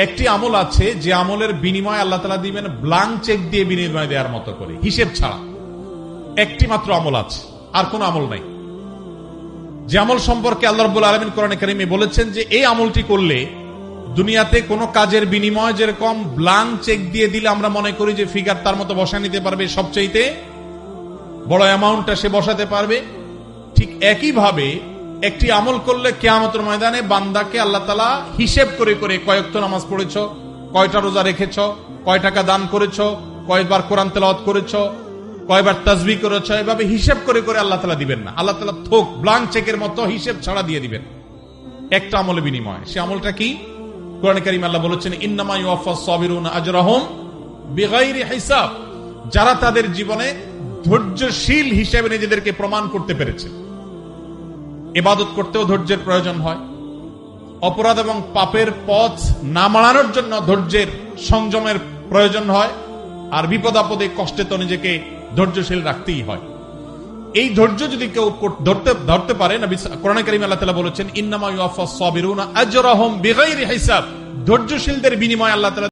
একটি আমল আছে যে আমলের বিনিময় আল্লাহ তাআলা দিবেন ব্ল্যাঙ্ক চেক দিয়ে বিনিময় দেওয়ার মতো করে, হিসেব ছাড়া। একটি মাত্র আমল আছে, আর কোন আমল নাই। যে আমল সম্পর্কে আল্লাহ রাব্বুল আলামিন কোরআনে কারিমে বলেছেন যে এই আমলটি করলে দুনিয়াতে কোন কাজের বিনিময় যেরকম ব্ল্যাঙ্ক চেক দিয়ে দিলে আমরা মনে করি যে ফিগার তার মতো বসা নিতে পারবে, সবচাইতে বড় অ্যামাউন্টটা সে বসাতে পারবে, ঠিক একইভাবে একটি আমল করলে কিয়ামতের ময়দানে বান্দাকে আল্লাহ তাআলা হিসেব করে করে কয় ওয়াক্ত নামাজ পড়েছো, কয়টা রোজা রেখেছো, কয় টাকা দান করেছো, কয়বার কোরআন তেলাওয়াত করেছো, কয়বার তাসবিহ করেছো, এভাবে হিসেব করে করে আল্লাহ তাআলা দিবেন না। আল্লাহ তাআলা থোক ব্ল্যাঙ্ক চেকের মতো হিসেব ছাড়া দিয়ে দিবেন একটা আমলের বিনিময়। সে আমলটা কি? কোরআনে কারীমে আল্লাহ বলেছেন ইন্নামা ইউওয়াফাস সাবিরুনা আজরাহুম বিগাইরি হিসাব। যারা তাদের জীবনে ধৈর্যশীল হিসেবে নিজেদেরকে প্রমাণ করতে পেরেছে। ইবাদত করতেও ধৈর্যের প্রয়োজন হয়, অপরাধ এবং পাপের পথ না মাড়ানোর জন্য ধৈর্যের সংযমের প্রয়োজন হয়, আর বিপদ আপদে কষ্টে তো নিজেকে ধৈর্যশীল রাখতেই হয়। এই ধৈর্য যদি কেউ ধরতে পারে, নবী কোরআনে কারীমে আল্লাহ তাআলা বলেছেন ইন্নামা ইউওয়াফাস সাবিরুনা আজরাহুম বিগাইরি হিসাব। ধৈর্যশীলদের বিনিময় আল্লাহ তাআলা